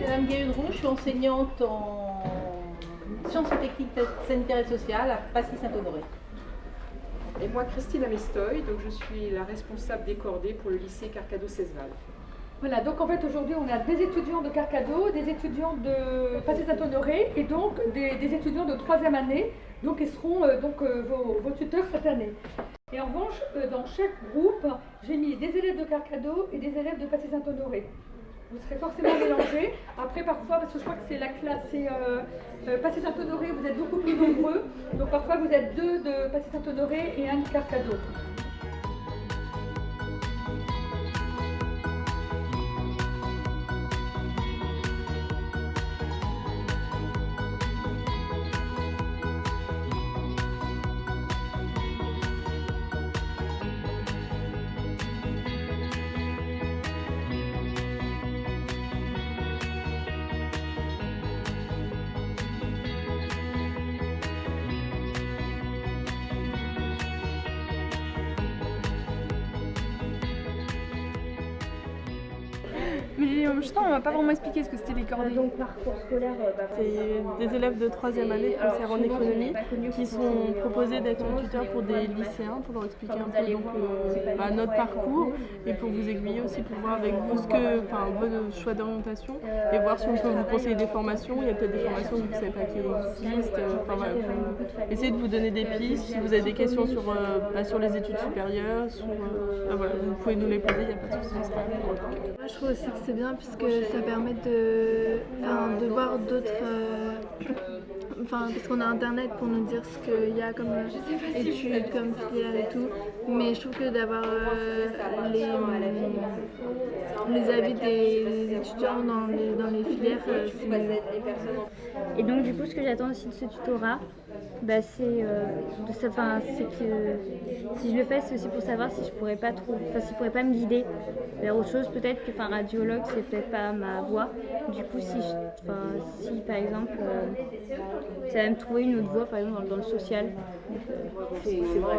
Madame Guéhudron, je suis enseignante en sciences et techniques sanitaires et sociales à Passy-Saint-Honoré. Et moi, Christine Amestoy, donc je suis la responsable des cordées pour le lycée Carcado-Cesval. Voilà, donc en fait aujourd'hui on a des étudiants de Carcado, des étudiants de Passy-Saint-Honoré et donc des étudiants de 3e année, donc ils seront vos tuteurs cette année. Et en revanche, dans chaque groupe, j'ai mis des élèves de Carcado et des élèves de Passy-Saint-Honoré. Vous serez forcément mélangés. Après, parfois, parce que je crois que c'est la classe, c'est Passy-Saint-Honoré, vous êtes beaucoup plus nombreux. Donc parfois, vous êtes 2 de Passy-Saint-Honoré et 1 de Carcado. Mais justement, on m'a pas vraiment expliqué ce que c'était les cordées. Donc parcours scolaire, C'est des élèves de 3e année de concert en économie qui sont proposés d'être tuteurs pour des lycéens pour leur expliquer un peu notre parcours et pour vous aiguiller aussi pour voir avec vous vos choix d'orientation et voir si on peut vous conseiller des formations. Il y a peut-être des formations que vous ne savez pas qui existent. Essayez de vous donner des pistes. Si vous avez des questions sur les études supérieures, vous pouvez nous les poser, il n'y a pas de souci. Moi, je trouve aussi que c'est bien puisque ça permet de voir d'autres... parce qu'on a internet pour nous dire ce qu'il y a comme études, comme filières et tout, mais je trouve que d'avoir les avis des étudiants dans les filières, c'est mieux. Et donc du coup ce que j'attends aussi de ce tutorat, c'est que si je le fais, c'est aussi pour savoir si je pourrais pas me guider vers autre chose, peut-être que radiologue c'est peut-être pas ma voie. Du coup si par exemple ça va me trouver une autre voie, par exemple dans le social. Finalement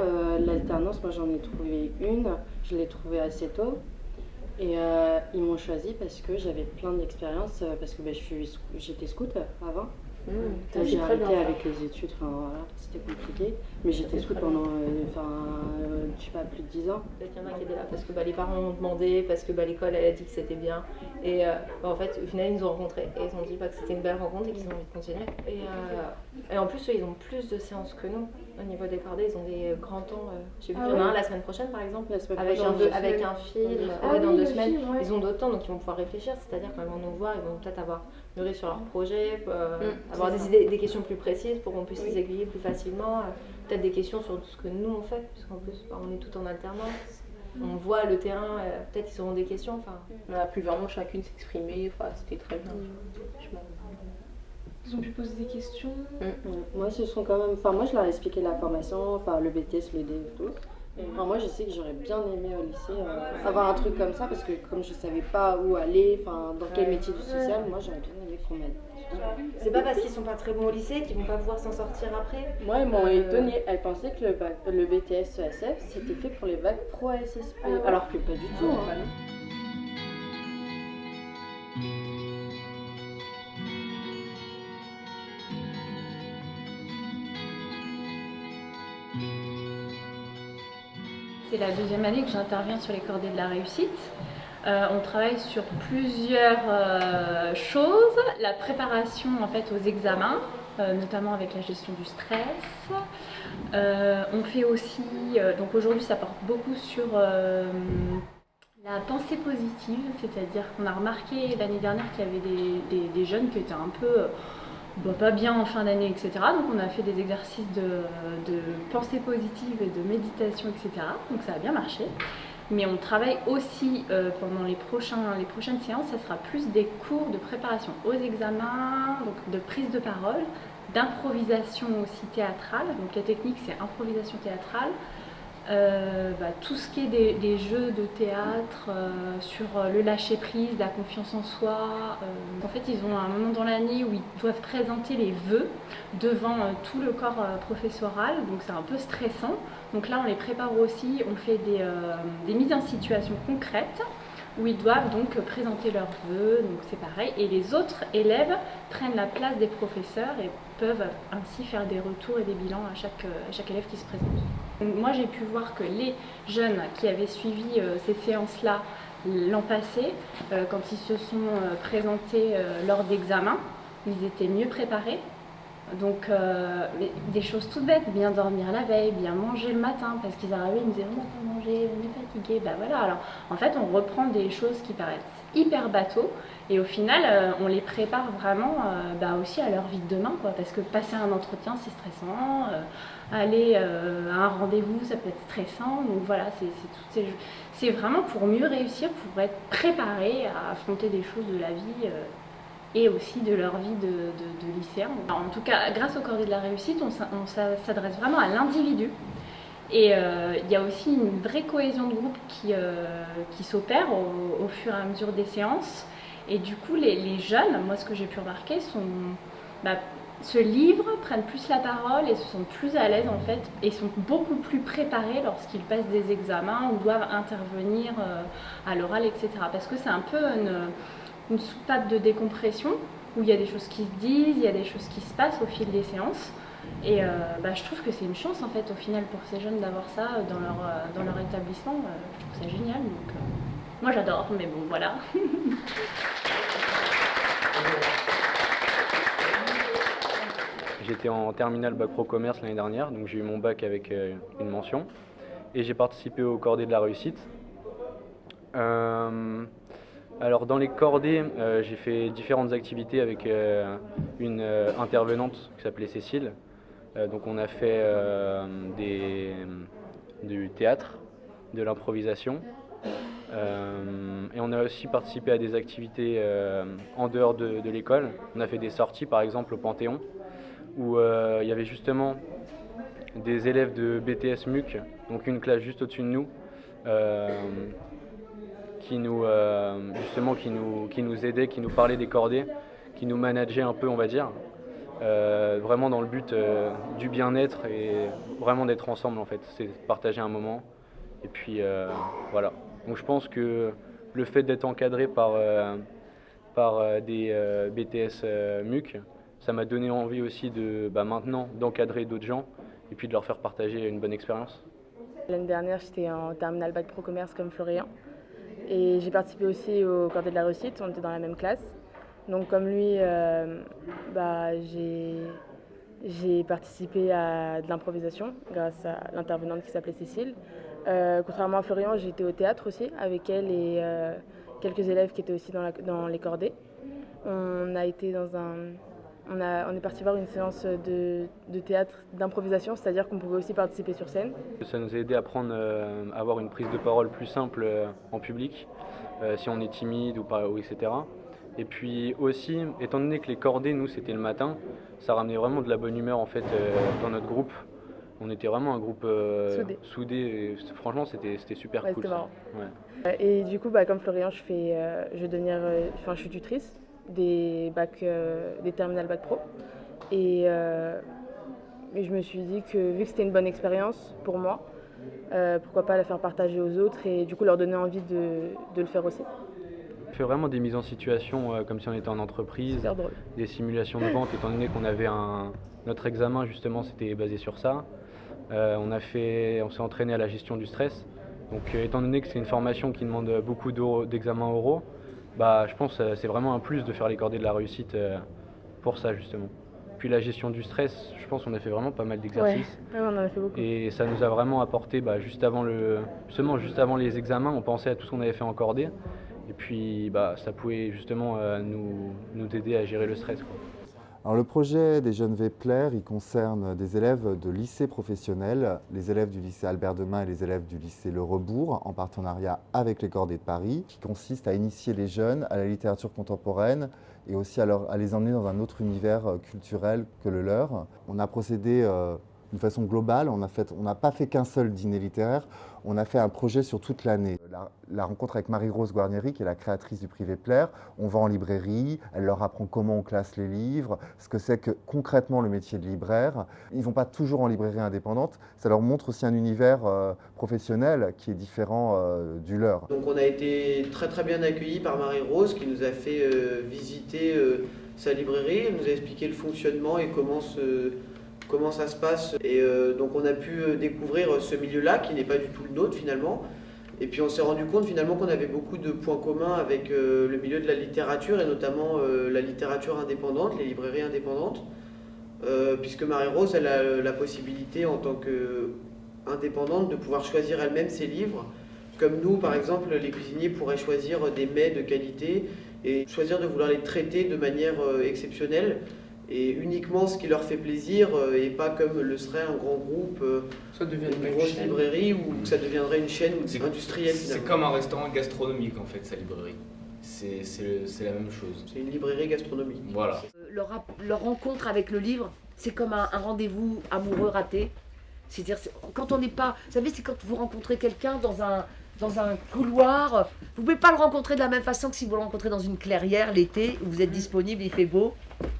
l'alternance, moi j'en ai trouvé une, je l'ai trouvée assez tôt. Et ils m'ont choisi parce que j'avais plein d'expériences, parce que j'étais scout avant. J'ai arrêté avec les études, c'était compliqué, mais j'étais scout pendant plus de 10 ans. Peut-être qu'il y en a qui étaient là parce que les parents ont demandé, parce que l'école elle a dit que c'était bien. Et en fait, au final, ils nous ont rencontrés et ils ont dit que c'était une belle rencontre et qu'ils ont envie de continuer. Et en plus, eux, ils ont plus de séances que nous. Au niveau des cordées, ils ont des grands temps. J'ai vu qu'il y en a un la semaine prochaine, par exemple, avec un film, dans 2 semaines. Film, ouais. Ils ont d'autres temps, donc ils vont pouvoir réfléchir. C'est-à-dire quand ils vont nous voir, ils vont peut-être avoir mûri sur leur projet, avoir des idées, des questions plus précises pour qu'on puisse les aiguiller plus facilement. Peut-être des questions sur ce que nous on fait, puisqu'en plus on est tout en alternance. On voit le terrain, peut-être ils auront des questions. On a pu vraiment chacune s'exprimer, c'était très bien. Ils ont pu poser des questions. Moi, ce sont quand même. Moi, je leur ai expliqué la formation, le BTS, le D et tout. Moi, je sais que j'aurais bien aimé au lycée avoir un truc comme ça, parce que comme je savais pas où aller, dans quel métier du social, moi j'aurais bien aimé qu'on m'aide. C'est pas parce qu'ils sont pas très bons au lycée qu'ils vont pas pouvoir s'en sortir après. Moi, ils m'ont étonnée. Elles pensaient que le BTS ESF c'était fait pour les bacs pro SSP, alors que pas du tout. C'est la 2e année que j'interviens sur les cordées de la réussite. On travaille sur plusieurs choses. La préparation aux examens, notamment avec la gestion du stress. On fait aussi, donc aujourd'hui ça porte beaucoup sur la pensée positive, c'est-à-dire qu'on a remarqué l'année dernière qu'il y avait des jeunes qui étaient un peu pas bien en fin d'année, etc. Donc on a fait des exercices de pensée positive et de méditation, etc. Donc ça a bien marché. Mais on travaille aussi pendant les prochaines séances, ça sera plus des cours de préparation aux examens, donc de prise de parole, d'improvisation aussi théâtrale. Donc la technique c'est improvisation théâtrale, tout ce qui est des jeux de théâtre, sur le lâcher-prise, la confiance en soi. En fait, ils ont un moment dans l'année où ils doivent présenter les vœux devant tout le corps professoral, donc c'est un peu stressant. Donc là, on les prépare aussi, on fait des mises en situation concrètes où ils doivent donc présenter leurs vœux, donc c'est pareil. Et les autres élèves prennent la place des professeurs et peuvent ainsi faire des retours et des bilans à chaque élève qui se présente. Donc moi j'ai pu voir que les jeunes qui avaient suivi ces séances-là l'an passé, quand ils se sont présentés lors d'examens, ils étaient mieux préparés. Donc des choses toutes bêtes, bien dormir la veille, bien manger le matin, parce qu'ils arrivaient, ils me disaient on n'a pas mangé, on est fatigué, voilà. Alors en fait on reprend des choses qui paraissent hyper bateaux et au final on les prépare vraiment aussi à leur vie de demain, quoi, parce que passer un entretien c'est stressant, aller à un rendez-vous ça peut être stressant, donc voilà, c'est vraiment pour mieux réussir, pour être préparé à affronter des choses de la vie et aussi de leur vie de lycéen. Alors, en tout cas, grâce au cordée de la réussite, on s'adresse vraiment à l'individu. Et il y a aussi une vraie cohésion de groupe qui s'opère au fur et à mesure des séances. Et du coup, les jeunes, moi ce que j'ai pu remarquer, se livrent, prennent plus la parole et se sentent plus à l'aise en fait, et sont beaucoup plus préparés lorsqu'ils passent des examens ou doivent intervenir à l'oral, etc. Parce que c'est un peu une soupape de décompression où il y a des choses qui se disent, il y a des choses qui se passent au fil des séances. Et je trouve que c'est une chance en fait au final pour ces jeunes d'avoir ça dans leur établissement. Je trouve ça génial. Donc, moi j'adore, mais bon voilà. J'étais en terminale bac pro commerce l'année dernière, donc j'ai eu mon bac avec une mention. Et j'ai participé au cordées de la réussite. Alors dans les cordées, j'ai fait différentes activités avec une intervenante qui s'appelait Cécile. Donc on a fait du théâtre, de l'improvisation. Et on a aussi participé à des activités en dehors de l'école. On a fait des sorties par exemple au Panthéon, où il y avait justement des élèves de BTS MUC, donc une classe juste au-dessus de nous, qui nous aidait, qui nous parlait des cordées, qui nous manageait un peu, on va dire, vraiment dans le but du bien-être et vraiment d'être ensemble en fait, c'est partager un moment. Et puis voilà. Donc je pense que le fait d'être encadré par des BTS MUC, ça m'a donné envie aussi maintenant d'encadrer d'autres gens et puis de leur faire partager une bonne expérience. L'année dernière, j'étais en terminale bac pro commerce comme Florian. Et j'ai participé aussi au cordée de la réussite, on était dans la même classe. Donc comme lui, j'ai participé à de l'improvisation grâce à l'intervenante qui s'appelait Cécile. Contrairement à Florian, j'étais au théâtre aussi avec elle et quelques élèves qui étaient aussi dans les cordées. On est parti voir une séance de théâtre d'improvisation, c'est-à-dire qu'on pouvait aussi participer sur scène. Ça nous a aidé à avoir une prise de parole plus simple en public, si on est timide ou etc. Et puis aussi, étant donné que les cordées, nous, c'était le matin, ça ramenait vraiment de la bonne humeur en fait dans notre groupe. On était vraiment un groupe soudé et franchement, c'était super cool. C'était marrant. Ouais. Et du coup, comme Florian, je suis tutrice des terminales bac pro. Et je me suis dit que vu que c'était une bonne expérience pour moi, pourquoi pas la faire partager aux autres et du coup leur donner envie de le faire aussi. On fait vraiment des mises en situation comme si on était en entreprise, des simulations de vente, étant donné qu'on avait notre examen justement, c'était basé sur ça. On s'est entraîné à la gestion du stress. Donc étant donné que c'est une formation qui demande beaucoup d'examens oraux, je pense que c'est vraiment un plus de faire les cordées de la réussite pour ça justement. Puis la gestion du stress, je pense qu'on a fait vraiment pas mal d'exercices. Ouais, on en a fait beaucoup. Et ça nous a vraiment apporté, juste avant les examens, on pensait à tout ce qu'on avait fait en cordée. Et puis ça pouvait justement nous aider à gérer le stress, quoi. Alors, le projet des jeunes Vepler, il concerne des élèves de lycées professionnels, les élèves du lycée Albert Demain et les élèves du lycée Le Rebourg, en partenariat avec les Cordées de Paris, qui consiste à initier les jeunes à la littérature contemporaine et aussi à les emmener dans un autre univers culturel que le leur. On a procédé d'une façon globale. On n'a pas fait qu'un seul dîner littéraire, on a fait un projet sur toute l'année. La rencontre avec Marie-Rose Guarnieri, qui est la créatrice du Privé Plaire, on va en librairie, elle leur apprend comment on classe les livres, ce que c'est que concrètement le métier de libraire. Ils ne vont pas toujours en librairie indépendante, ça leur montre aussi un univers professionnel qui est différent du leur. Donc on a été très très bien accueillis par Marie-Rose qui nous a fait visiter sa librairie, elle nous a expliqué le fonctionnement et comment ça se passe. Et donc on a pu découvrir ce milieu-là qui n'est pas du tout le nôtre finalement. Et puis on s'est rendu compte finalement qu'on avait beaucoup de points communs avec le milieu de la littérature et notamment la littérature indépendante, les librairies indépendantes. Puisque Marie-Rose elle a la possibilité en tant qu'indépendante de pouvoir choisir elle-même ses livres. Comme nous par exemple, les cuisiniers pourraient choisir des mets de qualité et choisir de vouloir les traiter de manière exceptionnelle. Et uniquement ce qui leur fait plaisir et pas comme le serait un grand groupe, une grosse librairie ou que ça deviendrait une chaîne industrielle. C'est comme un restaurant gastronomique en fait, sa librairie. C'est la même chose. C'est une librairie gastronomique. Voilà. Leur rencontre avec le livre, c'est comme un rendez-vous amoureux raté. C'est-à-dire, quand on n'est pas... Vous savez, c'est quand vous rencontrez quelqu'un dans un couloir, vous ne pouvez pas le rencontrer de la même façon que si vous le rencontrez dans une clairière l'été, où vous êtes disponible, il fait beau,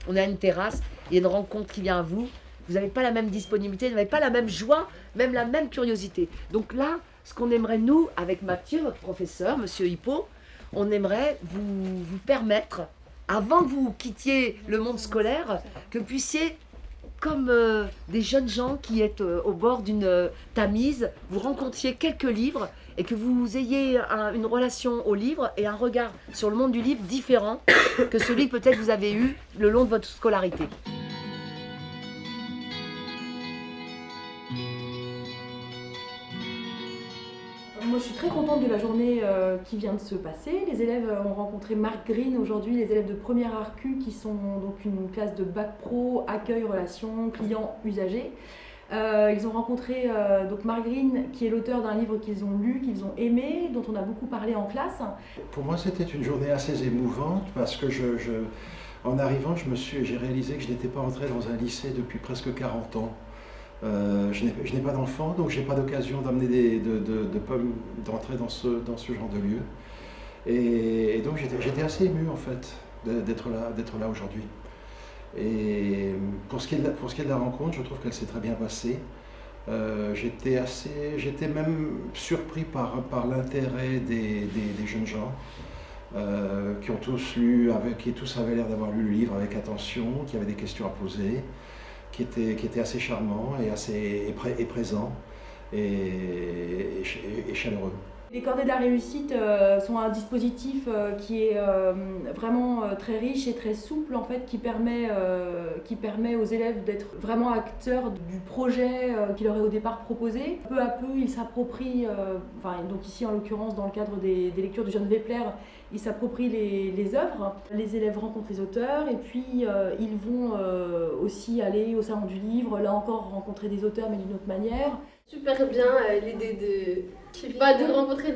on a une terrasse, il y a une rencontre qui vient à vous, vous n'avez pas la même disponibilité, vous n'avez pas la même joie, même la même curiosité. Donc là, ce qu'on aimerait nous, avec Mathieu, votre professeur, Monsieur Hippo, on aimerait vous permettre, avant que vous quittiez le monde scolaire, que vous puissiez, comme des jeunes gens qui êtes au bord d'une Tamise, vous rencontriez quelques livres et que vous ayez une relation au livre et un regard sur le monde du livre différent que celui que peut-être vous avez eu le long de votre scolarité. Moi, je suis très contente de la journée qui vient de se passer. Les élèves ont rencontré Marc Green aujourd'hui, les élèves de première ARCU qui sont donc une classe de bac pro, accueil, relations, clients, usagers. Ils ont rencontré donc Marc Green, qui est l'auteur d'un livre qu'ils ont lu, qu'ils ont aimé, dont on a beaucoup parlé en classe. Pour moi, c'était une journée assez émouvante parce que en arrivant, j'ai réalisé que je n'étais pas entré dans un lycée depuis presque 40 ans. Je n'ai pas d'enfant, donc je n'ai pas d'occasion d'amener d'entrer dans ce genre de lieu. Et donc j'étais assez ému en fait d'être là aujourd'hui. Et pour ce qui est de la rencontre, je trouve qu'elle s'est très bien passée. J'étais même surpris par l'intérêt des jeunes gens qui ont tous lu, qui tous avaient l'air d'avoir lu le livre avec attention, qui avaient des questions à poser, qui était assez charmant et présent et chaleureux. Les Cordées de la réussite sont un dispositif qui est vraiment très riche et très souple en fait, qui permet aux élèves d'être vraiment acteurs du projet qui leur est au départ proposé. Peu à peu, ils s'approprient, donc ici en l'occurrence dans le cadre des lectures du jeune Vepler, ils s'approprient les œuvres. Les élèves rencontrent les auteurs et puis ils vont aussi aller au salon du livre, là encore rencontrer des auteurs mais d'une autre manière. Super bien l'idée de rencontrer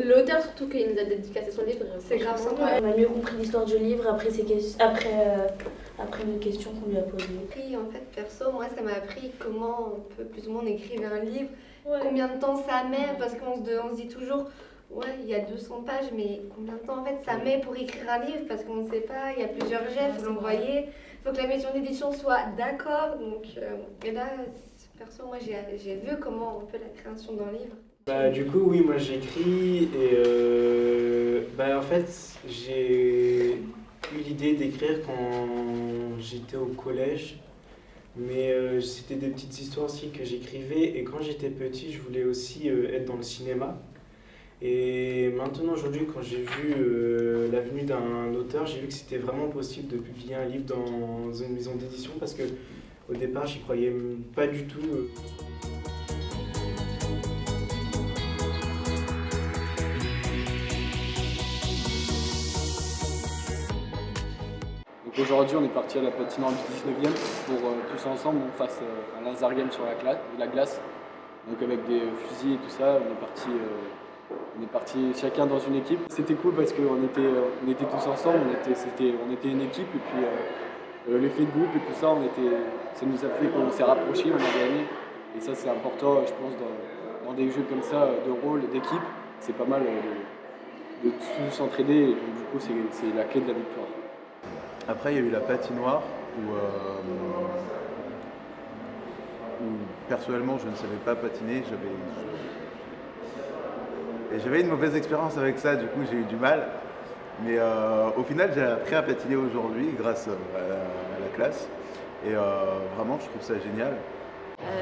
l'auteur, surtout qu'il nous a dédicacé son livre. C'est grave sympa. On a mieux compris l'histoire du livre après les questions qu'on lui a posées. En fait, perso, moi ça m'a appris comment on peut plus ou moins écrire un livre, combien de temps ça met, parce qu'on se dit toujours ouais, il y a 200 pages, mais combien de temps en fait ça met pour écrire un livre, parce qu'on ne sait pas, il y a plusieurs jets, il faut l'envoyer, il faut que la maison d'édition soit d'accord, donc et là, perso, moi j'ai vu comment on fait la création d'un livre. Du coup, oui, moi j'écris et en fait, j'ai eu l'idée d'écrire quand j'étais au collège, mais c'était des petites histoires aussi que j'écrivais et quand j'étais petit, je voulais aussi être dans le cinéma. Et maintenant, aujourd'hui, quand j'ai vu la venue d'un auteur, j'ai vu que c'était vraiment possible de publier un livre dans une maison d'édition parce que au départ, j'y croyais pas du tout. Aujourd'hui, on est parti à la patinoire du 19e pour tous ensemble on fasse un laser game sur la glace. Donc avec des fusils et tout ça, on est parti chacun dans une équipe. C'était cool parce qu'on était tous ensemble, on était une équipe et puis l'effet de groupe et tout ça, ça nous a fait qu'on s'est rapprochés, on a gagné. Et ça, c'est important, je pense, dans des jeux comme ça, de rôle, d'équipe. C'est pas mal de tous s'entraider. Et donc, du coup, c'est la clé de la victoire. Après, il y a eu la patinoire où personnellement, je ne savais pas patiner. J'avais une mauvaise expérience avec ça, du coup, j'ai eu du mal. Mais au final, j'ai appris à patiner aujourd'hui grâce à la classe. Et vraiment, je trouve ça génial.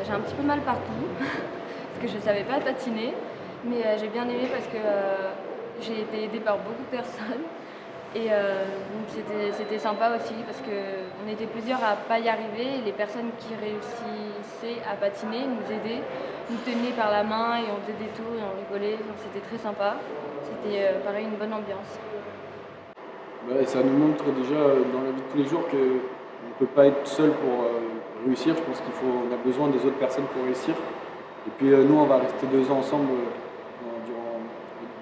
J'ai un petit peu mal partout, parce que je ne savais pas patiner. Mais j'ai bien aimé parce que j'ai été aidée par beaucoup de personnes. Et donc c'était sympa aussi parce qu'on était plusieurs à ne pas y arriver. Et les personnes qui réussissaient à patiner nous aidaient, nous tenaient par la main et on faisait des tours et on rigolait. Donc c'était très sympa. C'était pareil, une bonne ambiance. Et ça nous montre déjà dans la vie de tous les jours qu'on ne peut pas être seul pour réussir. Je pense qu'on a besoin des autres personnes pour réussir. Et puis nous, on va rester 2 ans ensemble durant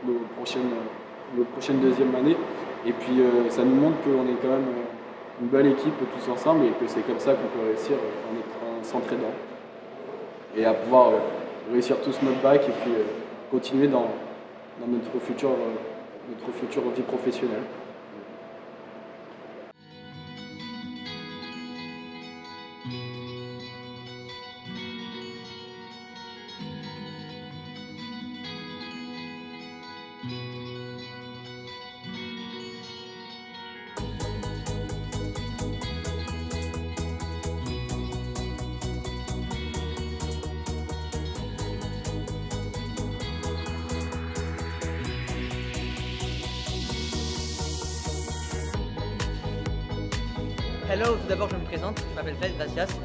nos prochaines deuxième année. Et puis ça nous montre qu'on est quand même une belle équipe tous ensemble et que c'est comme ça qu'on peut réussir en s'entraînant. Et à pouvoir réussir tous notre bac et puis continuer dans notre future vie professionnelle. Hello, tout d'abord je me présente, je m'appelle Fred Gracias.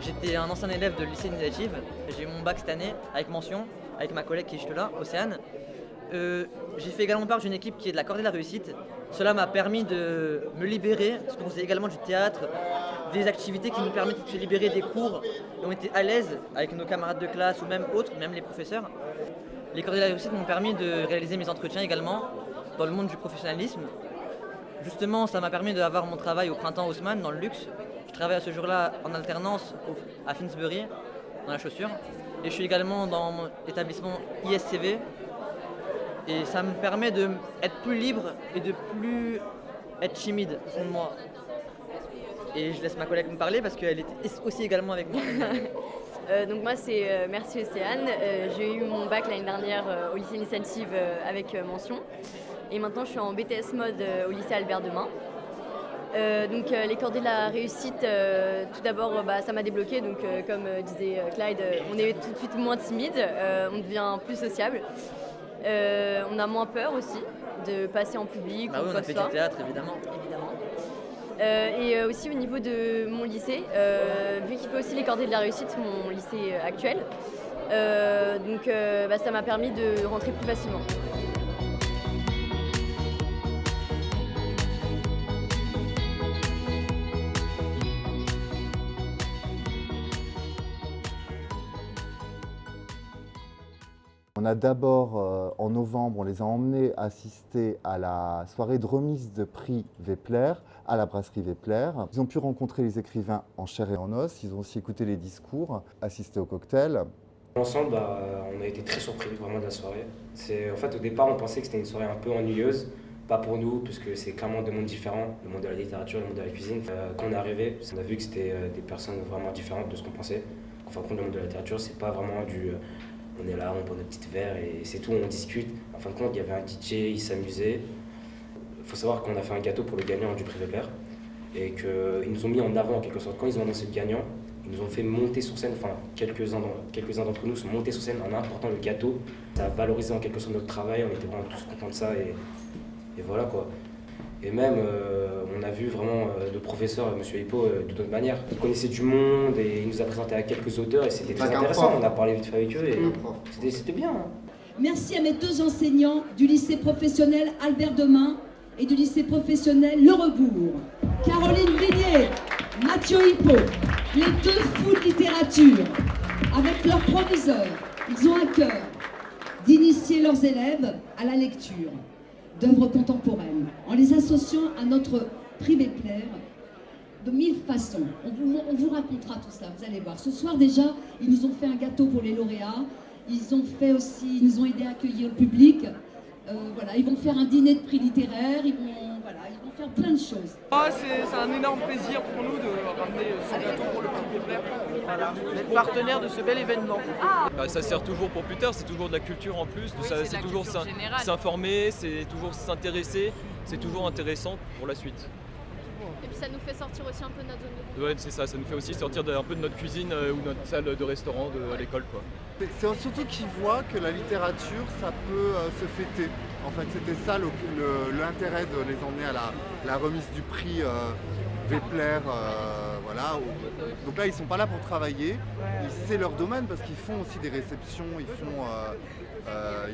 J'étais un ancien élève de lycée Initiative. J'ai eu mon bac cette année avec mention, avec ma collègue qui est juste là, Océane. J'ai fait également part d'une équipe qui est de la Cordée de la Réussite. Cela m'a permis de me libérer, parce qu'on faisait également du théâtre, des activités qui nous permettent de se libérer des cours. Et on était à l'aise avec nos camarades de classe ou même autres, même les professeurs. Les Cordées de la Réussite m'ont permis de réaliser mes entretiens également dans le monde du professionnalisme. Justement, ça m'a permis d'avoir mon travail au printemps Haussmann, dans le luxe. Je travaille à ce jour-là en alternance à Finsbury, dans la chaussure. Et je suis également dans mon établissement ISCV. Et ça me permet d'être plus libre et de plus être timide au fond de moi. Et je laisse ma collègue me parler parce qu'elle est aussi également avec moi. Donc moi c'est Merci Océane. J'ai eu mon bac l'année dernière au lycée Initiative avec mention. Et maintenant je suis en BTS mode au lycée Albert Demain. Donc les Cordées de la Réussite, tout d'abord ça m'a débloqué. Donc comme disait Clyde, on est tout de suite moins timide, on devient plus sociable. On a moins peur aussi de passer en public. Bah oui, on a fait du théâtre évidemment. Et aussi au niveau de mon lycée, vu qu'il fait aussi les Cordées de la Réussite, mon lycée actuel, donc ça m'a permis de rentrer plus facilement. On a d'abord, en novembre, on les a emmenés assister à la soirée de remise de prix Vepler, à la brasserie Vepler. Ils ont pu rencontrer les écrivains en chair et en os, ils ont aussi écouté les discours, assisté au cocktail. Ensemble, on a été très surpris vraiment de la soirée. En fait, au départ, on pensait que c'était une soirée un peu ennuyeuse, pas pour nous, puisque c'est clairement deux mondes différents, le monde de la littérature et le monde de la cuisine. Quand on est arrivé, on a vu que c'était des personnes vraiment différentes de ce qu'on pensait. En fin de compte, le monde de la littérature, c'est pas vraiment du... on est là, on boit nos petites verres et c'est tout, on discute. En fin de compte, il y avait un DJ, il s'amusait. Il faut savoir qu'on a fait un gâteau pour le gagnant du prix Vepler et qu'ils nous ont mis en avant en quelque sorte. Quand ils ont annoncé le gagnant, ils nous ont fait monter sur scène, enfin quelques-uns d'entre nous sont montés sur scène en apportant le gâteau. Ça a valorisé en quelque sorte notre travail, on était vraiment tous contents de ça et voilà quoi. Et même, on a vu vraiment le professeur, M. Hippo, de toute manière. Il connaissait du monde et il nous a présenté à quelques auteurs et c'était très intéressant. On a parlé vite fait avec eux et c'était bien. Hein. Merci à mes deux enseignants du lycée professionnel Albert Demain et du lycée professionnel Le Rebourg. Caroline Vignier, Mathieu Hippo, les deux fous de littérature. Avec leur proviseur, ils ont à cœur d'initier leurs élèves à la lecture d'œuvres contemporaines, en les associant à notre prix Vepler, de 1000 façons. On vous racontera tout ça, vous allez voir. Ce soir déjà, ils nous ont fait un gâteau pour les lauréats. Ils nous ont aidé à accueillir le public. Voilà, ils vont faire un dîner de prix littéraire. Ils vont faire plein de choses. C'est un énorme plaisir pour nous de ramener ce gâteau pour le prix Kepler. Voilà, d'être partenaire de ce bel événement. Ça sert toujours pour plus tard, c'est toujours de la culture en plus, c'est toujours s'informer, c'est toujours s'intéresser, c'est toujours intéressant pour la suite. Et puis ça nous fait sortir aussi un peu de notre zone de confort. Ouais, c'est ça nous fait aussi sortir un peu de notre cuisine ou notre salle de restaurant à l'école, quoi. C'est surtout qu'ils voient que la littérature, ça peut se fêter. En fait, c'était ça l'intérêt de les emmener à la remise du prix Vepler. Voilà. Donc là, ils ne sont pas là pour travailler. C'est leur domaine parce qu'ils font aussi des réceptions, ils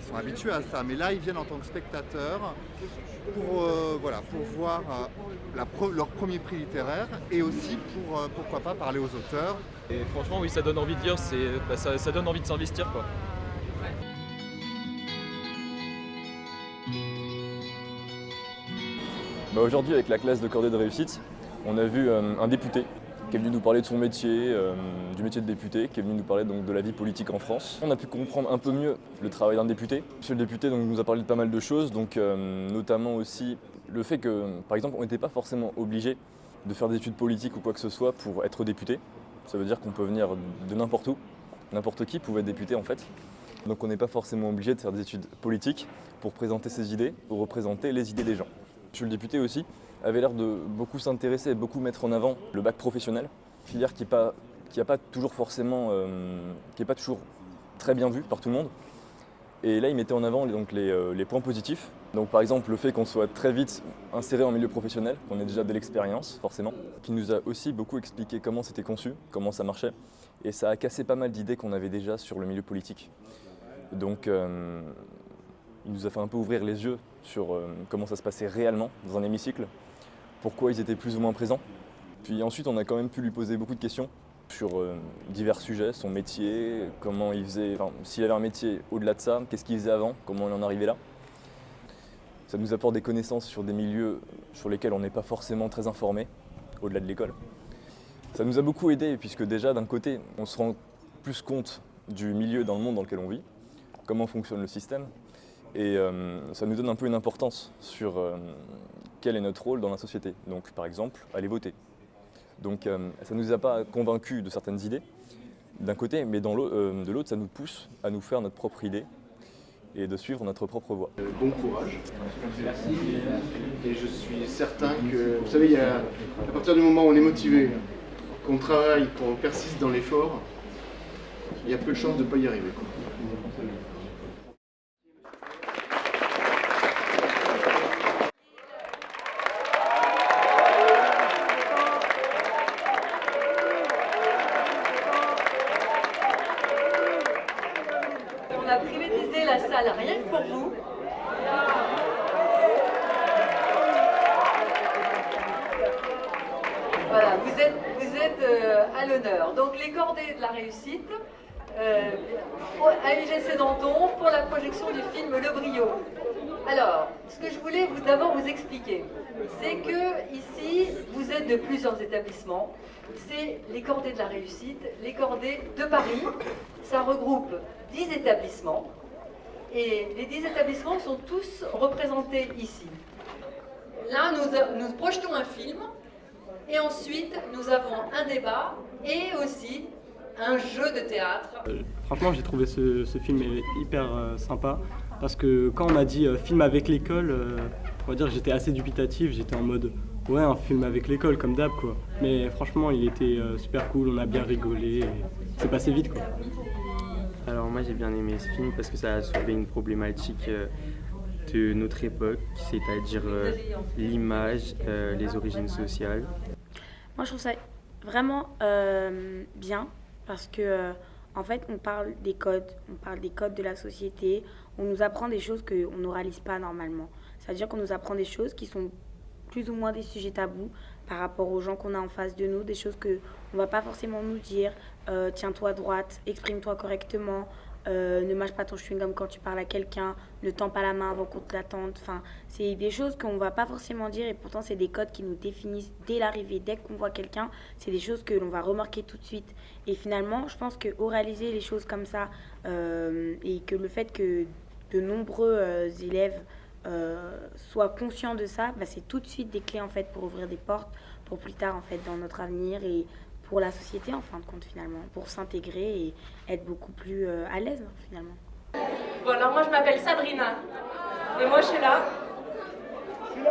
sont habitués à ça. Mais là, ils viennent en tant que spectateurs pour voir leur premier prix littéraire et aussi pour, pourquoi pas, parler aux auteurs. Et franchement, oui, ça donne envie de lire, ça donne envie de s'investir, quoi. Aujourd'hui, avec la classe de cordée de réussite, on a vu un député qui est venu nous parler de son métier, du métier de député, qui est venu nous parler donc, de la vie politique en France. On a pu comprendre un peu mieux le travail d'un député. Monsieur le député donc, nous a parlé de pas mal de choses, donc, notamment aussi le fait que, par exemple, on n'était pas forcément obligé de faire des études politiques ou quoi que ce soit pour être député. Ça veut dire qu'on peut venir de n'importe où, n'importe qui pouvait être député en fait. Donc on n'est pas forcément obligé de faire des études politiques pour présenter ses idées ou représenter les idées des gens. Monsieur le député aussi avait l'air de beaucoup s'intéresser et beaucoup mettre en avant le bac professionnel, filière qui n'est pas toujours très bien vue par tout le monde. Et là, il mettait en avant donc, les points positifs. Donc par exemple, le fait qu'on soit très vite inséré en milieu professionnel, qu'on ait déjà de l'expérience forcément, qui nous a aussi beaucoup expliqué comment c'était conçu, comment ça marchait. Et ça a cassé pas mal d'idées qu'on avait déjà sur le milieu politique. Donc il nous a fait un peu ouvrir les yeux sur comment ça se passait réellement dans un hémicycle, pourquoi ils étaient plus ou moins présents. Puis ensuite, on a quand même pu lui poser beaucoup de questions sur divers sujets, son métier, comment il faisait, s'il avait un métier au-delà de ça, qu'est-ce qu'il faisait avant, comment il en arrivait là. Ça nous apporte des connaissances sur des milieux sur lesquels on n'est pas forcément très informé, au-delà de l'école. Ça nous a beaucoup aidé puisque déjà d'un côté, on se rend plus compte du milieu dans le monde dans lequel on vit, comment fonctionne le système, et ça nous donne un peu une importance sur quel est notre rôle dans la société. Donc par exemple, aller voter. Donc ça ne nous a pas convaincus de certaines idées d'un côté, mais de l'autre, ça nous pousse à nous faire notre propre idée et de suivre notre propre voie. Bon courage. Merci. Et je suis certain que, vous savez, à partir du moment où on est motivé, qu'on travaille, qu'on persiste dans l'effort, il y a peu de chances de ne pas y arriver, quoi. On a privatisé la salle rien que pour vous. Voilà, vous êtes à l'honneur. Donc les cordées de la réussite à l'UGC Danton pour la projection du film Le Brio. Alors, ce que je voulais d'abord vous expliquer, c'est que ici, vous êtes de plusieurs établissements. C'est les cordées de la réussite, les cordées de Paris. Ça regroupe 10 établissements. Et les 10 établissements sont tous représentés ici. Là, nous projetons un film. Et ensuite, nous avons un débat et aussi un jeu de théâtre. Franchement, j'ai trouvé ce film hyper sympa parce que quand on m'a dit film avec l'école, on va dire que j'étais assez dubitatif, j'étais en mode ouais, un film avec l'école comme d'hab quoi. Mais franchement, il était super cool, on a bien rigolé, et c'est passé vite quoi. Alors moi j'ai bien aimé ce film parce que ça a soulevé une problématique de notre époque, c'est-à-dire l'image, les origines sociales. Moi je trouve ça vraiment bien parce que en fait on parle des codes de la société, on nous apprend des choses qu'on ne réalise pas normalement. C'est-à-dire qu'on nous apprend des choses qui sont plus ou moins des sujets tabous par rapport aux gens qu'on a en face de nous, des choses qu'on ne va pas forcément nous dire, tiens-toi droite, exprime-toi correctement, ne mâche pas ton chewing-gum quand tu parles à quelqu'un, ne tends pas la main avant qu'on te la tende. Enfin, c'est des choses qu'on ne va pas forcément dire et pourtant c'est des codes qui nous définissent dès l'arrivée. Dès qu'on voit quelqu'un, c'est des choses que l'on va remarquer tout de suite. Et finalement, je pense que oraliser les choses comme ça et que le fait que de nombreux élèves soient conscients de ça, bah, c'est tout de suite des clés en fait pour ouvrir des portes pour plus tard en fait dans notre avenir et pour la société en fin de compte finalement, pour s'intégrer et être beaucoup plus à l'aise finalement. Bon alors moi je m'appelle Sabrina et moi je suis là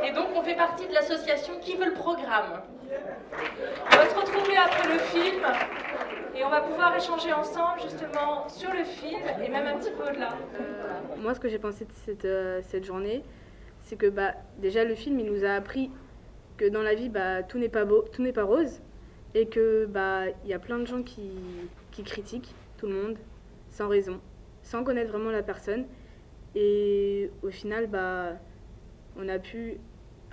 et donc on fait partie de l'association Qui veut le programme. On va se retrouver après le film et on va pouvoir échanger ensemble justement sur le film et même un petit peu au-delà. Moi ce que j'ai pensé de cette journée, c'est que déjà le film il nous a appris que dans la vie tout n'est pas beau, tout n'est pas rose. Et que y a plein de gens qui critiquent tout le monde sans raison, sans connaître vraiment la personne. Et au final, on a pu,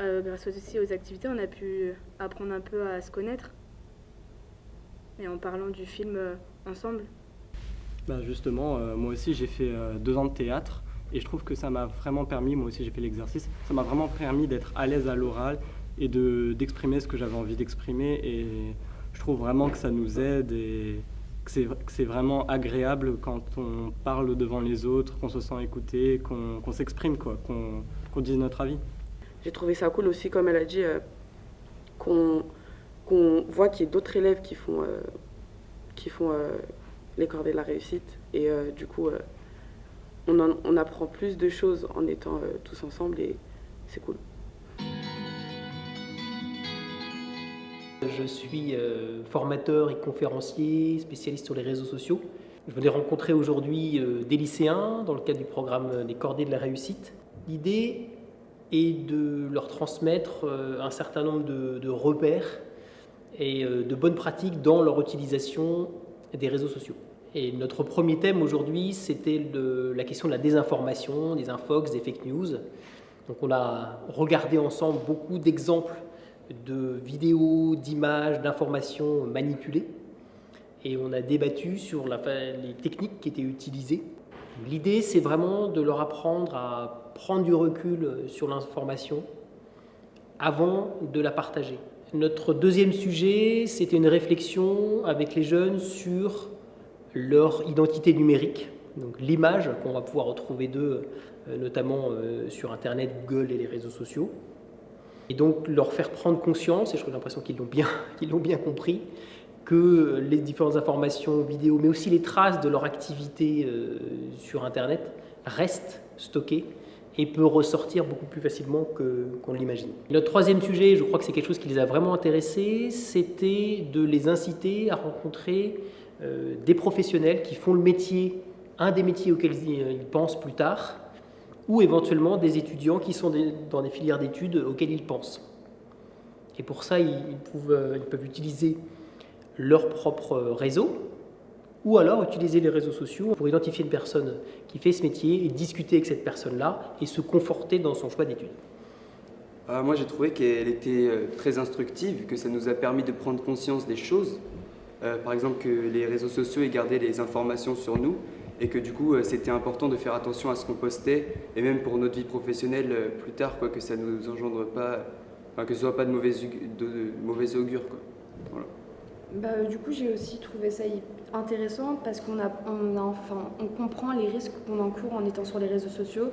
grâce aussi aux activités, on a pu apprendre un peu à se connaître. Et en parlant du film ensemble. Justement, moi aussi j'ai fait 2 ans de théâtre et je trouve que ça m'a vraiment permis, moi aussi j'ai fait l'exercice, ça m'a vraiment permis d'être à l'aise à l'oral et d'exprimer ce que j'avais envie d'exprimer. Et je trouve vraiment que ça nous aide et que c'est vraiment agréable quand on parle devant les autres, qu'on se sent écouté, qu'on s'exprime, qu'on dise notre avis. J'ai trouvé ça cool aussi, comme elle a dit, qu'on voit qu'il y a d'autres élèves qui font les cordées de la réussite. Et du coup, on apprend plus de choses en étant tous ensemble et c'est cool. Je suis formateur et conférencier, spécialiste sur les réseaux sociaux. Je venais rencontrer aujourd'hui des lycéens dans le cadre du programme des Cordées de la réussite. L'idée est de leur transmettre un certain nombre de repères et de bonnes pratiques dans leur utilisation des réseaux sociaux. Et notre premier thème aujourd'hui, c'était la question de la désinformation, des infox, des fake news. Donc on a regardé ensemble beaucoup d'exemples de vidéos, d'images, d'informations manipulées. Et on a débattu sur les techniques qui étaient utilisées. L'idée, c'est vraiment de leur apprendre à prendre du recul sur l'information avant de la partager. Notre deuxième sujet, c'était une réflexion avec les jeunes sur leur identité numérique, donc l'image qu'on va pouvoir retrouver d'eux, notamment sur Internet, Google et les réseaux sociaux. Et donc leur faire prendre conscience, et j'ai l'impression qu'ils l'ont bien compris, que les différentes informations vidéo, mais aussi les traces de leur activité sur Internet restent stockées et peut ressortir beaucoup plus facilement qu'on l'imagine. Notre troisième sujet, je crois que c'est quelque chose qui les a vraiment intéressés, c'était de les inciter à rencontrer des professionnels qui font le métier, un des métiers auxquels ils pensent plus tard, ou éventuellement des étudiants qui sont dans des filières d'études auxquelles ils pensent. Et pour ça, ils peuvent utiliser leur propre réseau, ou alors utiliser les réseaux sociaux pour identifier une personne qui fait ce métier et discuter avec cette personne-là et se conforter dans son choix d'études. Moi, j'ai trouvé qu'elle était très instructive, que ça nous a permis de prendre conscience des choses. Par exemple, que les réseaux sociaux aient gardé les informations sur nous et que du coup, c'était important de faire attention à ce qu'on postait et même pour notre vie professionnelle plus tard, que ça ne nous engendre pas, que ce soit pas de mauvais augure. Voilà. Du coup, j'ai aussi trouvé ça intéressant parce qu'on comprend les risques qu'on encourt en étant sur les réseaux sociaux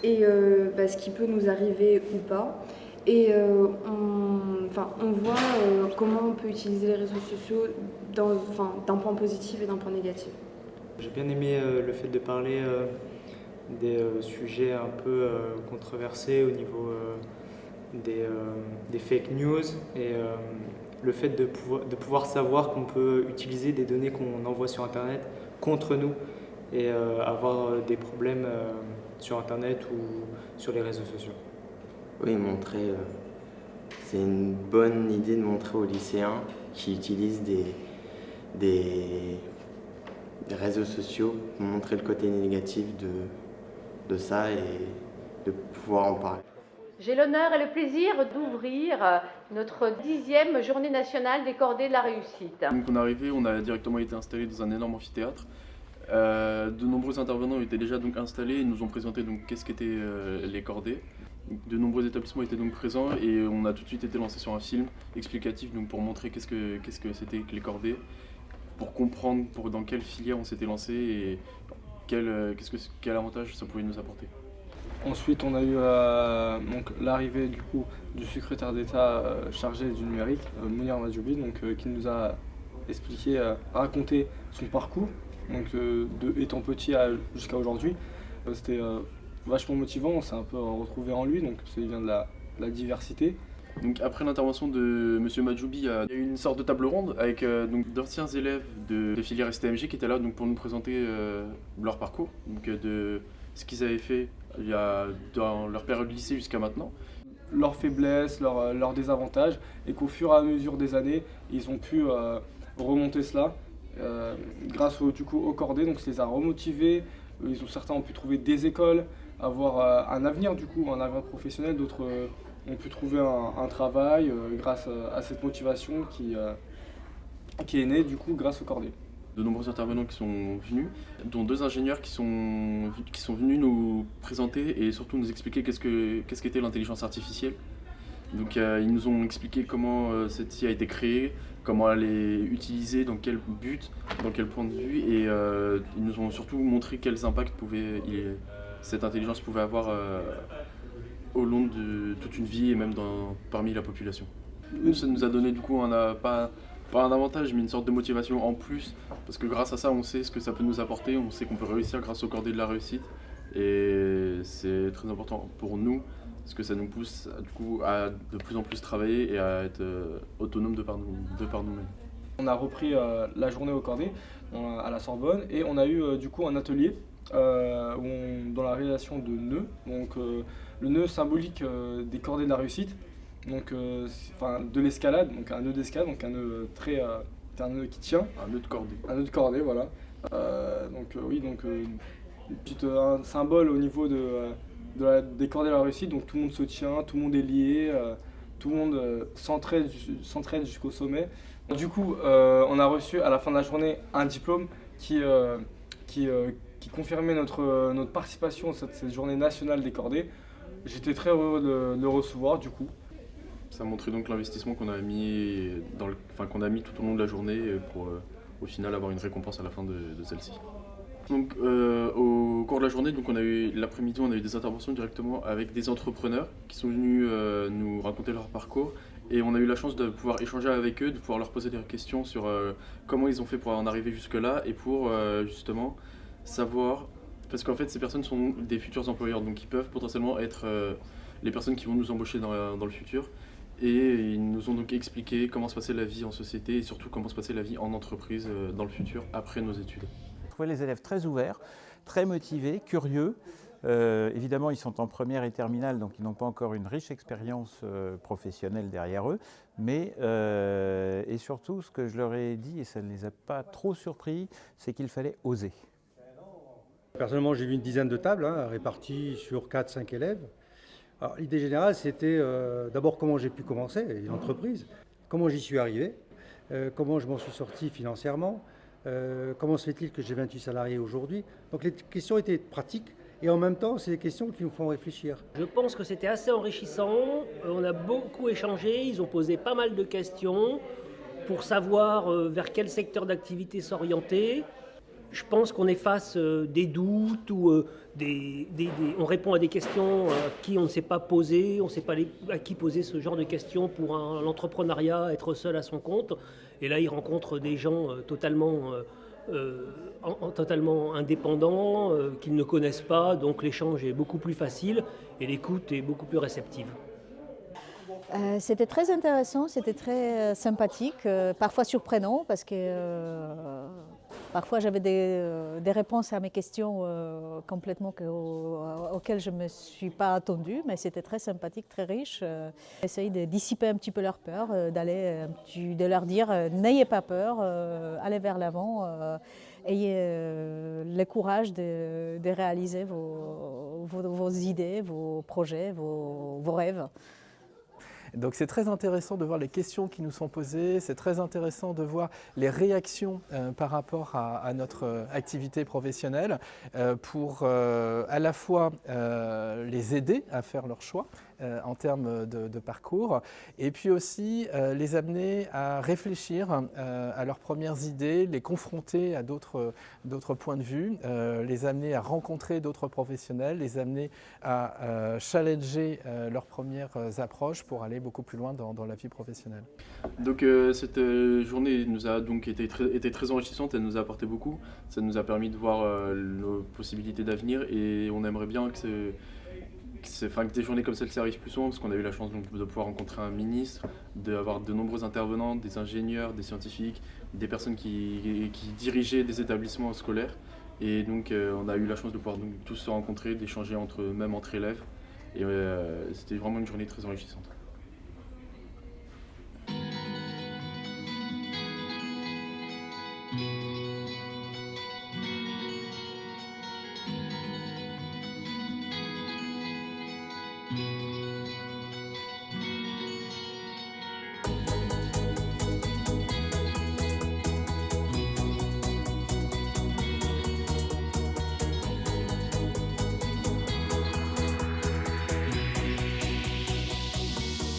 et ce qui peut nous arriver ou pas. Et on voit comment on peut utiliser les réseaux sociaux d'un point positif et d'un point négatif. J'ai bien aimé le fait de parler des sujets un peu controversés au niveau des fake news et le fait de pouvoir savoir qu'on peut utiliser des données qu'on envoie sur Internet contre nous et avoir des problèmes sur Internet ou sur les réseaux sociaux. Oui, c'est une bonne idée de montrer aux lycéens qui utilisent des réseaux sociaux, montrer le côté négatif de ça et de pouvoir en parler. J'ai l'honneur et le plaisir d'ouvrir notre 10e journée nationale des Cordées de la réussite. Donc on est arrivé, on a directement été installé dans un énorme amphithéâtre De nombreux intervenants étaient déjà donc installés et nous ont présenté donc qu'est-ce qu'étaient les cordées. De nombreux établissements étaient donc présents et on a tout de suite été lancé sur un film explicatif donc pour montrer qu'est-ce que c'était que les cordées, pour comprendre dans quelle filière on s'était lancé et quel avantage ça pouvait nous apporter. Ensuite, on a eu donc l'arrivée du secrétaire d'État chargé du numérique, Mounir Majoubi, qui nous a expliqué, raconté son parcours, donc de étant petit jusqu'à aujourd'hui. C'était vachement motivant, on s'est un peu retrouvé en lui, donc ça vient de la diversité. Donc après l'intervention de M. Majoubi, il y a eu une sorte de table ronde avec d'anciens élèves de filière STMG qui étaient là donc, pour nous présenter leur parcours, donc, de ce qu'ils avaient fait dans leur période de lycée jusqu'à maintenant. Leurs faiblesses, leurs désavantages, et qu'au fur et à mesure des années, ils ont pu remonter cela grâce au cordé, donc ça les a remotivés. Certains ont pu trouver des écoles, avoir un avenir un avenir professionnel, d'autres ont pu trouver un travail grâce à cette motivation qui est née grâce au cordé. De nombreux intervenants qui sont venus, dont 2 ingénieurs qui sont venus nous présenter et surtout nous expliquer qu'est-ce qu'était l'intelligence artificielle. Donc ils nous ont expliqué comment cette IA a été créée, comment elle est utilisée, dans quel but, dans quel point de vue, et ils nous ont surtout montré quels impacts cette intelligence pouvait avoir au long de toute une vie et même parmi la population. Nous, ça nous a donné pas un avantage, mais une sorte de motivation en plus, parce que grâce à ça, on sait ce que ça peut nous apporter, on sait qu'on peut réussir grâce au cordé de la réussite, et c'est très important pour nous, parce que ça nous pousse à de plus en plus travailler et à être autonome de par nous-mêmes. On a repris la journée au cordé à la Sorbonne, et on a eu un atelier dans la réalisation de nœuds, donc le nœud symbolique des cordées de la réussite. Donc, de l'escalade, donc un nœud d'escalade, donc un nœud un nœud qui tient. Un nœud de cordée. Un nœud de cordée, voilà. Un symbole au niveau des cordées de la réussite, donc tout le monde se tient, tout le monde est lié, tout le monde s'entraide jusqu'au sommet. Du coup, on a reçu à la fin de la journée un diplôme qui confirmait notre participation à cette journée nationale des cordées. J'étais très heureux de le recevoir du coup. Ça montrait donc l'investissement qu'on a mis tout au long de la journée pour au final avoir une récompense à la fin de celle-ci. Donc au cours de la journée, donc l'après-midi, on a eu des interventions directement avec des entrepreneurs qui sont venus nous raconter leur parcours, et on a eu la chance de pouvoir échanger avec eux, de pouvoir leur poser des questions sur comment ils ont fait pour en arriver jusque-là et pour justement savoir, parce qu'en fait ces personnes sont des futurs employeurs, donc ils peuvent potentiellement être les personnes qui vont nous embaucher dans le futur. Et ils nous ont donc expliqué comment se passait la vie en société et surtout comment se passait la vie en entreprise dans le futur après nos études. Je trouvais les élèves très ouverts, très motivés, curieux. Évidemment, ils sont en première et terminale, donc ils n'ont pas encore une riche expérience professionnelle derrière eux. Mais, et surtout, ce que je leur ai dit, et ça ne les a pas trop surpris, c'est qu'il fallait oser. Personnellement, j'ai vu une dizaine de tables réparties sur 4-5 élèves. L'idée générale, c'était d'abord comment j'ai pu commencer une entreprise, comment j'y suis arrivé, comment je m'en suis sorti financièrement, comment se fait-il que j'ai 28 salariés aujourd'hui. Donc les questions étaient pratiques et en même temps, c'est des questions qui nous font réfléchir. Je pense que c'était assez enrichissant, on a beaucoup échangé, ils ont posé pas mal de questions pour savoir vers quel secteur d'activité s'orienter. Je pense qu'on efface des doutes ou on répond à des questions qui on ne s'est pas posées, on ne sait pas à qui poser ce genre de questions pour l'entrepreneuriat, être seul à son compte. Et là, ils rencontrent des gens totalement indépendants, qu'ils ne connaissent pas, donc l'échange est beaucoup plus facile et l'écoute est beaucoup plus réceptive. C'était très intéressant, c'était très sympathique, parfois surprenant parce que parfois j'avais des réponses à mes questions complètement auxquelles je ne me suis pas attendue, mais c'était très sympathique, très riche. Essayer de dissiper un petit peu leur peur, de leur dire n'ayez pas peur, allez vers l'avant, ayez le courage de réaliser vos idées, vos projets, vos rêves. Donc c'est très intéressant de voir les questions qui nous sont posées, c'est très intéressant de voir les réactions par rapport à notre activité professionnelle pour à la fois les aider à faire leur choix en termes de parcours et puis aussi les amener à réfléchir à leurs premières idées, les confronter à d'autres points de vue, les amener à rencontrer d'autres professionnels, les amener à challenger leurs premières approches pour aller beaucoup plus loin dans la vie professionnelle. Donc cette journée nous a donc été très enrichissante, elle nous a apporté beaucoup, ça nous a permis de voir nos possibilités d'avenir et on aimerait bien que des journées comme celle-ci arrivent plus souvent parce qu'on a eu la chance donc, de pouvoir rencontrer un ministre, d'avoir de nombreux intervenants, des ingénieurs, des scientifiques, des personnes qui dirigeaient des établissements scolaires. Et donc on a eu la chance de pouvoir donc, tous se rencontrer, d'échanger même entre élèves. Et c'était vraiment une journée très enrichissante.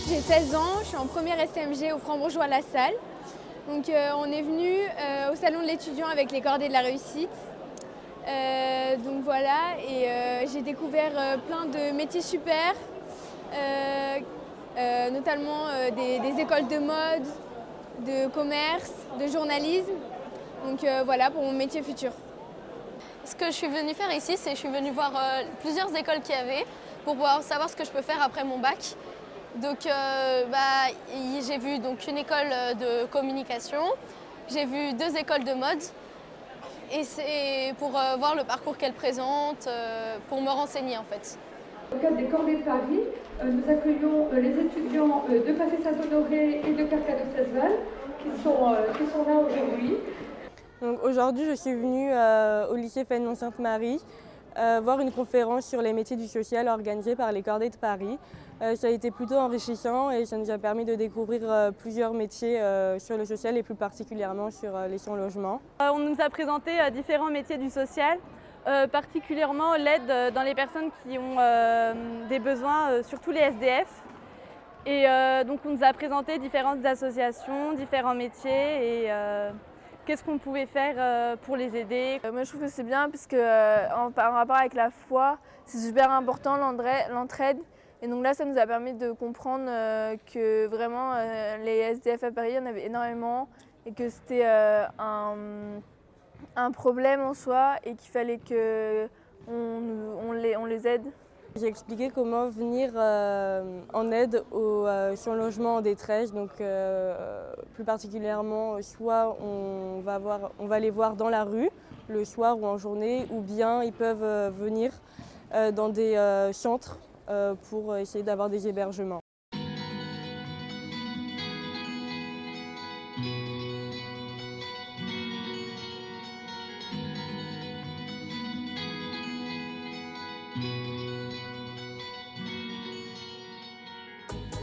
J'ai 16 ans, je suis en première STMG au Franc-Bourgeois-La-Salle. Donc on est venu au salon de l'étudiant avec les cordées de la réussite. Donc voilà, et j'ai découvert plein de métiers super, notamment des écoles de mode, de commerce, de journalisme. Donc voilà pour mon métier futur. Ce que je suis venue faire ici, c'est que je suis venue voir plusieurs écoles qu'il y avait pour pouvoir savoir ce que je peux faire après mon bac. Donc j'ai vu donc, une école de communication, j'ai vu 2 écoles de mode et c'est pour voir le parcours qu'elles présentent, pour me renseigner en fait. Dans le cadre des Cordées de Paris, nous accueillons les étudiants de Passé-Saint-Honoré et de Carcassonne-Cesval qui sont là aujourd'hui. Donc aujourd'hui, je suis venue au lycée Fénelon-Sainte-Marie voir une conférence sur les métiers du social organisée par les Cordées de Paris. Ça a été plutôt enrichissant et ça nous a permis de découvrir plusieurs métiers sur le social et plus particulièrement sur les sans-logement. On nous a présenté différents métiers du social, particulièrement l'aide dans les personnes qui ont des besoins, surtout les SDF. Et donc on nous a présenté différentes associations, différents métiers et qu'est-ce qu'on pouvait faire pour les aider. Moi je trouve que c'est bien parce que en rapport avec la foi, c'est super important l'entraide. Et donc là ça nous a permis de comprendre que vraiment les SDF à Paris, il y en avait énormément et que c'était un problème en soi et qu'il fallait qu'on les aide. J'ai expliqué comment venir en aide aux sans-logement en détresse, donc plus particulièrement soit on va les voir dans la rue le soir ou en journée, ou bien ils peuvent venir dans des centres pour essayer d'avoir des hébergements.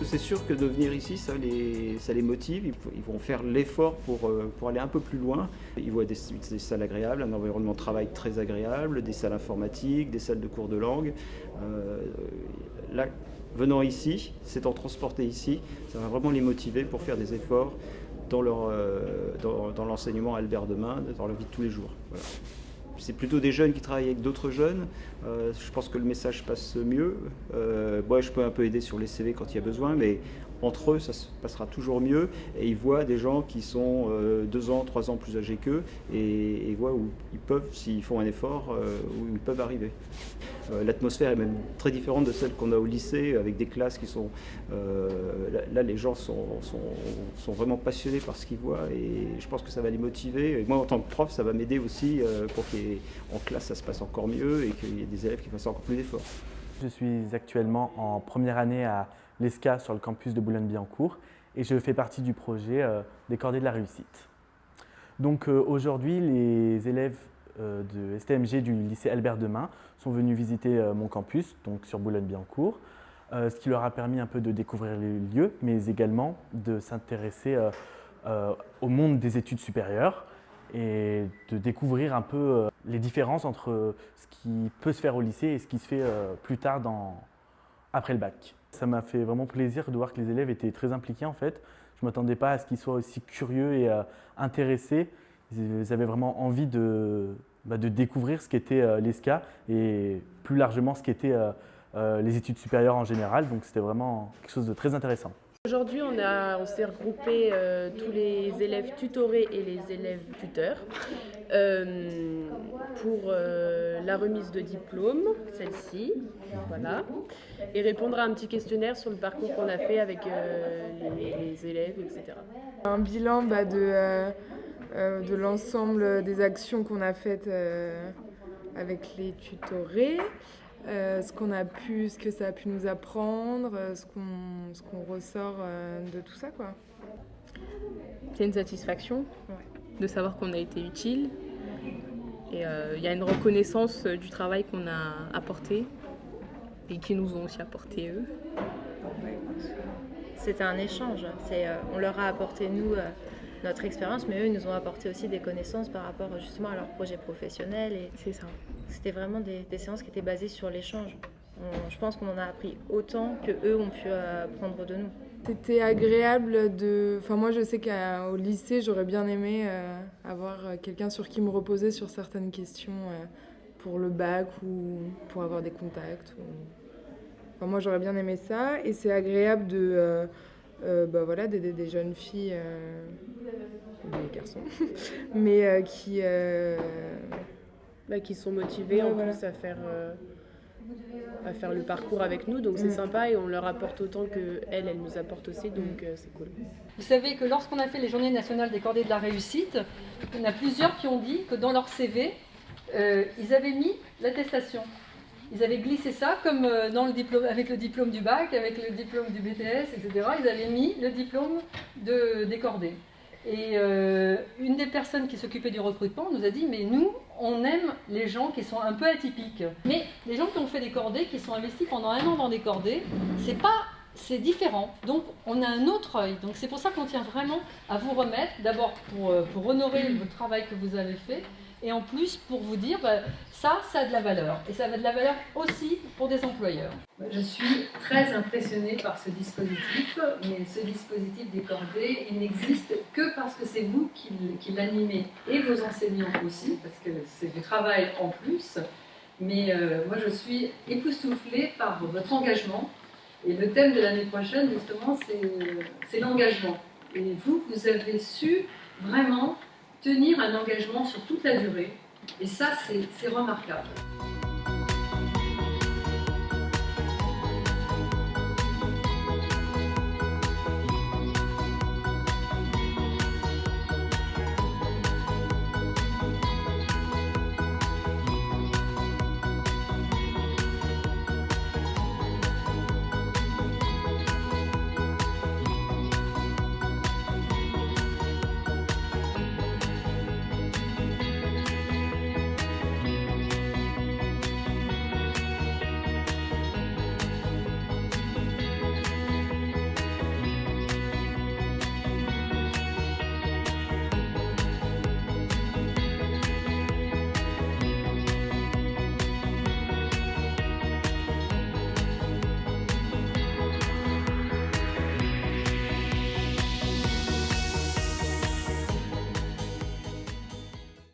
C'est sûr que de venir ici, ça les motive, ils vont faire l'effort pour aller un peu plus loin. Ils voient des salles agréables, un environnement de travail très agréable, des salles informatiques, des salles de cours de langue. Là, venant ici, s'étant transportés ici, ça va vraiment les motiver pour faire des efforts dans l'enseignement à Albert Demain, dans leur vie de tous les jours. Voilà. C'est plutôt des jeunes qui travaillent avec d'autres jeunes. Je pense que le message passe mieux. Moi, je peux un peu aider sur les CV quand il y a besoin, mais entre eux, ça se passera toujours mieux. Et ils voient des gens qui sont 2 ans, 3 ans plus âgés qu'eux, et ils voient où ils peuvent, s'ils font un effort, où ils peuvent arriver. L'atmosphère est même très différente de celle qu'on a au lycée, avec des classes qui sont... là, les gens sont vraiment passionnés par ce qu'ils voient, et je pense que ça va les motiver. Et moi, en tant que prof, ça va m'aider aussi pour qu'en classe, ça se passe encore mieux, et qu'il y ait des élèves qui fassent encore plus d'efforts. Je suis actuellement en première année à l'ESCA sur le campus de Boulogne-Billancourt, et je fais partie du projet des Cordées de la réussite. Donc aujourd'hui, les élèves de STMG du lycée Albert Demain sont venus visiter mon campus, donc sur Boulogne-Billancourt. ce qui leur a permis un peu de découvrir les lieux, mais également de s'intéresser au monde des études supérieures et de découvrir un peu les différences entre ce qui peut se faire au lycée et ce qui se fait plus tard après le bac. Ça m'a fait vraiment plaisir de voir que les élèves étaient très impliqués en fait. Je ne m'attendais pas à ce qu'ils soient aussi curieux et intéressés. Ils avaient vraiment envie de découvrir ce qu'était l'ESCA et plus largement ce qu'étaient les études supérieures en général. Donc c'était vraiment quelque chose de très intéressant. Aujourd'hui, on s'est regroupé tous les élèves tutorés et les élèves tuteurs pour la remise de diplôme, celle-ci, voilà, et répondre à un petit questionnaire sur le parcours qu'on a fait avec les élèves, etc. Un bilan de l'ensemble des actions qu'on a faites avec les tutorés. Ce que ça a pu nous apprendre, ce qu'on ressort de tout ça, quoi. C'est une satisfaction de savoir qu'on a été utile et il y a une reconnaissance du travail qu'on a apporté et qu'ils nous ont aussi apporté eux. C'était un échange, on leur a apporté nous notre expérience, mais eux ils nous ont apporté aussi des connaissances par rapport justement à leur projet professionnel. Et c'est ça. C'était vraiment des séances qui étaient basées sur l'échange. Je pense qu'on en a appris autant que eux ont pu apprendre de nous. C'était agréable moi je sais qu'au lycée j'aurais bien aimé avoir quelqu'un sur qui me reposer sur certaines questions pour le bac ou pour avoir des contacts. Moi j'aurais bien aimé ça et c'est agréable d'aider des jeunes filles, des garçons, mais qui sont motivés en plus à faire le parcours avec nous, donc c'est sympa et on leur apporte autant qu'elles nous apportent aussi, donc c'est cool. Vous savez que lorsqu'on a fait les Journées nationales des cordées de la réussite, il y en a plusieurs qui ont dit que dans leur CV, ils avaient mis l'attestation. Ils avaient glissé ça comme dans le diplôme, avec le diplôme du bac, avec le diplôme du BTS, etc. Ils avaient mis le diplôme des cordées. Et une des personnes qui s'occupait du recrutement nous a dit « Mais nous, on aime les gens qui sont un peu atypiques. Mais les gens qui ont fait des cordées, qui sont investis pendant 1 an dans des cordées, c'est différent. Donc on a un autre œil. Donc c'est pour ça qu'on tient vraiment à vous remettre, d'abord pour honorer le travail que vous avez fait, et en plus pour vous dire ça a de la valeur. Et ça a de la valeur aussi pour des employeurs. Je suis très impressionnée par ce dispositif, mais ce dispositif des cordées, il n'existe que parce que c'est vous qui l'animez, et vos enseignants aussi, parce que c'est du travail en plus. Mais moi je suis époustouflée par votre engagement, et le thème de l'année prochaine justement c'est l'engagement. Et vous avez su vraiment tenir un engagement sur toute la durée, et ça c'est remarquable.